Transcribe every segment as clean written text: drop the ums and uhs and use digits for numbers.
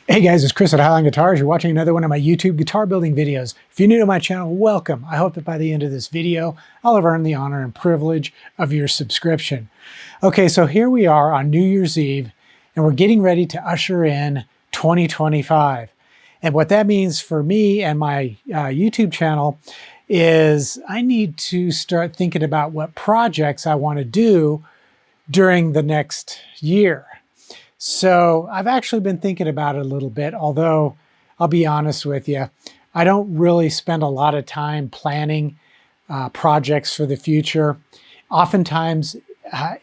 Hey guys, it's Chris at Highline Guitars. You're watching another one of my YouTube guitar building videos. If you're new to my channel, welcome. I hope that by the end of this video, I'll have earned the honor and privilege of your subscription. Okay, so here we are on New Year's Eve, and we're getting ready to usher in 2025. And what that means for me and my YouTube channel is I need to start thinking about what projects I want to do during the next year. So I've actually been thinking about it a little bit, although I'll be honest with you, I don't really spend a lot of time planning projects for the future. Oftentimes,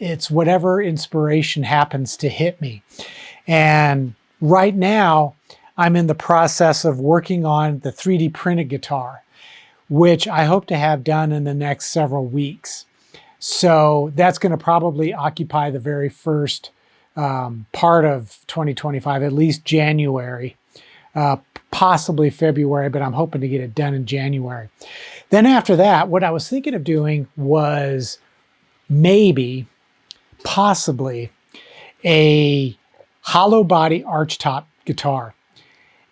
it's whatever inspiration happens to hit me. And right now, I'm in the process of working on the 3D printed guitar, which I hope to have done in the next several weeks. So that's going to probably occupy the very first part of 2025, at least January, possibly February, but I'm hoping to get it done in January. Then after that, what I was thinking of doing was possibly a hollow body archtop guitar.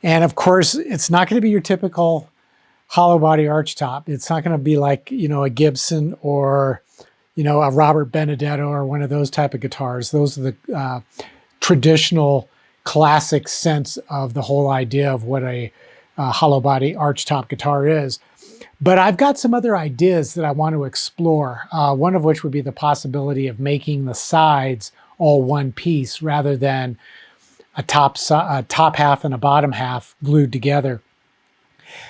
And of course, it's not going to be your typical hollow body archtop. It's not going to be like, a Gibson or a Robert Benedetto or one of those type of guitars. Those are the traditional classic sense of the whole idea of what a hollow body archtop guitar is. But I've got some other ideas that I want to explore, one of which would be the possibility of making the sides all one piece rather than a top half and a bottom half glued together.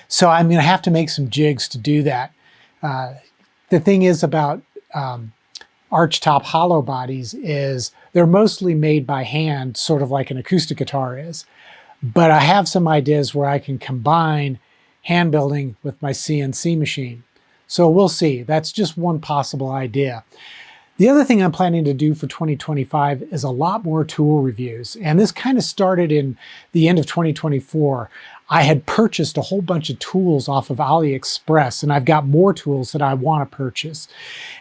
So I'm going to have to make some jigs to do that. The thing is about archtop hollow bodies is they're mostly made by hand, sort of like an acoustic guitar is. But I have some ideas where I can combine hand building with my CNC machine. So we'll see. That's just one possible idea. The other thing I'm planning to do for 2025 is a lot more tool reviews. And this kind of started in the end of 2024. I had purchased a whole bunch of tools off of AliExpress, and I've got more tools that I want to purchase.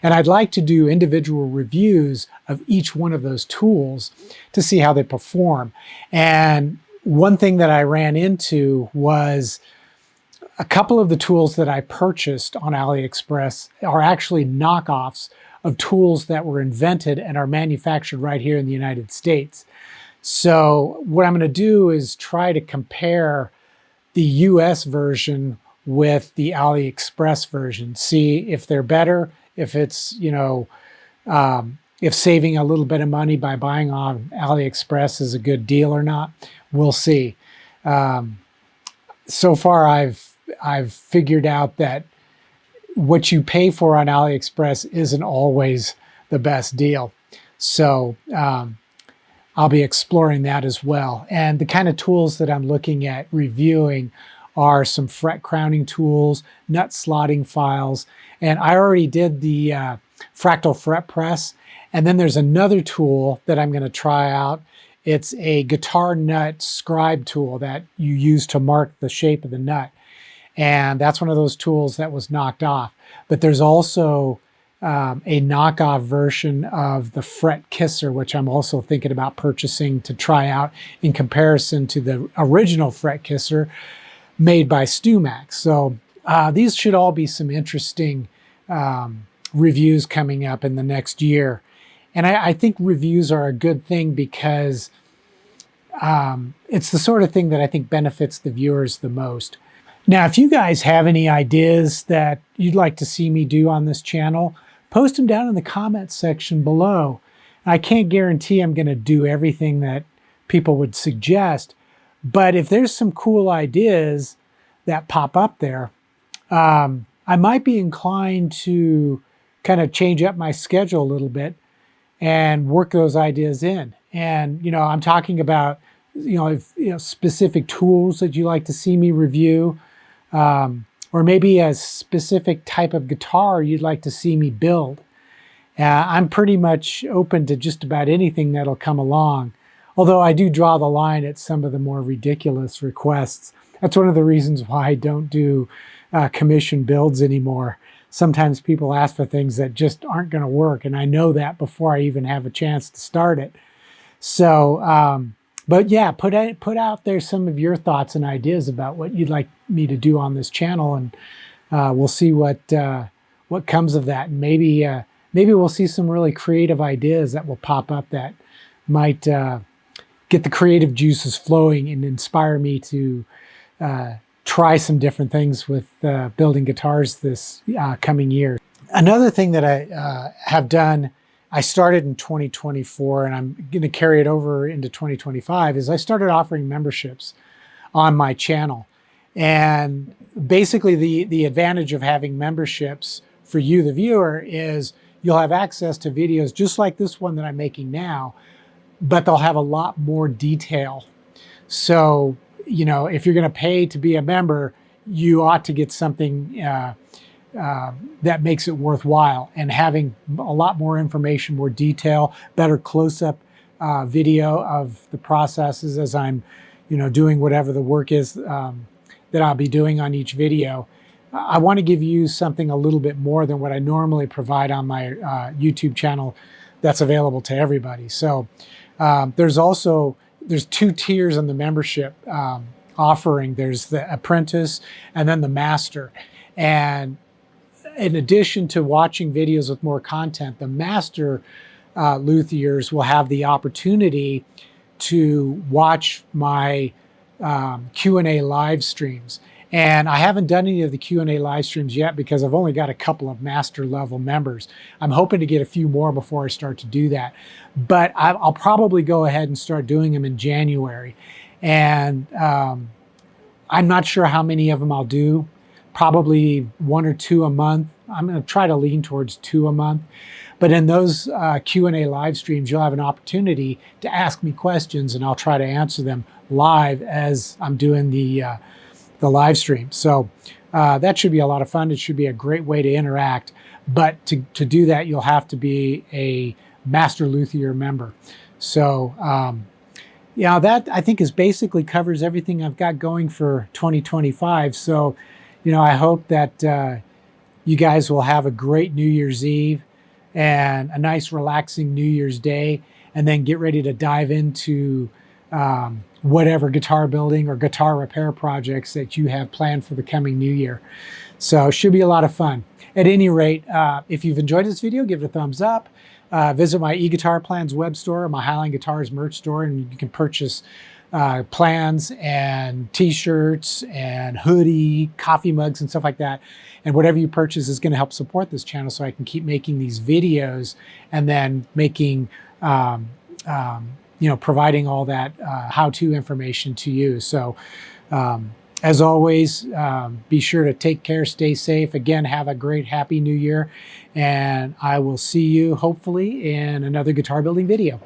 And I'd like to do individual reviews of each one of those tools to see how they perform. And one thing that I ran into was a couple of the tools that I purchased on AliExpress are actually knockoffs of tools that were invented and are manufactured right here in the United States. So what I'm going to do is try to compare the US version with the AliExpress version, see if they're better, if it's, if saving a little bit of money by buying on AliExpress is a good deal or not. We'll see. So far, I've figured out that what you pay for on AliExpress isn't always the best deal. So I'll be exploring that as well. And the kind of tools that I'm looking at reviewing are some fret crowning tools, nut slotting files, and I already did the fractal fret press. And then there's another tool that I'm going to try out. It's a guitar nut scribe tool that you use to mark the shape of the nut. And that's one of those tools that was knocked off. But there's also a knockoff version of the fret kisser, which I'm also thinking about purchasing to try out in comparison to the original fret kisser made by StewMax. So these should all be some interesting reviews coming up in the next year. And I think reviews are a good thing because it's the sort of thing that I think benefits the viewers the most. Now, if you guys have any ideas that you'd like to see me do on this channel, post them down in the comments section below. I can't guarantee I'm going to do everything that people would suggest, but if there's some cool ideas that pop up there, I might be inclined to kind of change up my schedule a little bit and work those ideas in. And, I'm talking about, specific tools that you like to see me review, or maybe a specific type of guitar you'd like to see me build. I'm pretty much open to just about anything that'll come along, although I do draw the line at some of the more ridiculous requests. That's one of the reasons why I don't do commission builds anymore. Sometimes people ask for things that just aren't going to work, and I know that before I even have a chance to start it. So But yeah, put out there some of your thoughts and ideas about what you'd like me to do on this channel, and we'll see what comes of that. And maybe we'll see some really creative ideas that will pop up that might get the creative juices flowing and inspire me to try some different things with building guitars this coming year. Another thing that I have done, I started in 2024 and I'm going to carry it over into 2025, is I started offering memberships on my channel. And basically the advantage of having memberships for you, the viewer, is you'll have access to videos just like this one that I'm making now, but they'll have a lot more detail. So, you know, if you're going to pay to be a member, you ought to get something that makes it worthwhile, and having a lot more information, more detail, better close-up video of the processes as I'm, you know, doing whatever the work is that I'll be doing on each video. I want to give you something a little bit more than what I normally provide on my YouTube channel that's available to everybody. So there's two tiers in the membership offering. There's the apprentice and then the master. And in addition to watching videos with more content, the master luthiers will have the opportunity to watch my Q&A live streams. And I haven't done any of the Q&A live streams yet because I've only got a couple of master level members. I'm hoping to get a few more before I start to do that. But I'll probably go ahead and start doing them in January. And I'm not sure how many of them I'll do. Probably 1 or 2 a month. I'm going to try to lean towards 2 a month. But in those Q&A live streams, you'll have an opportunity to ask me questions, and I'll try to answer them live as I'm doing the live stream. So that should be a lot of fun. It should be a great way to interact. But to do that, you'll have to be a Master Luthier member. So yeah, that I think is basically covers everything I've got going for 2025. So, you know, I hope that you guys will have a great New Year's Eve and a nice relaxing New Year's Day, and then get ready to dive into whatever guitar building or guitar repair projects that you have planned for the coming new year. So it should be a lot of fun. At any rate, if you've enjoyed this video, give it a thumbs up. Visit my eGuitar Plans web store, my Highline Guitars merch store, and you can purchase plans and t-shirts and hoodie, coffee mugs and stuff like that. And whatever you purchase is going to help support this channel so I can keep making these videos and then making, you know, providing all that how-to information to you. So as always, be sure to take care, stay safe. Again, have a great, happy new year. And I will see you hopefully in another guitar building video.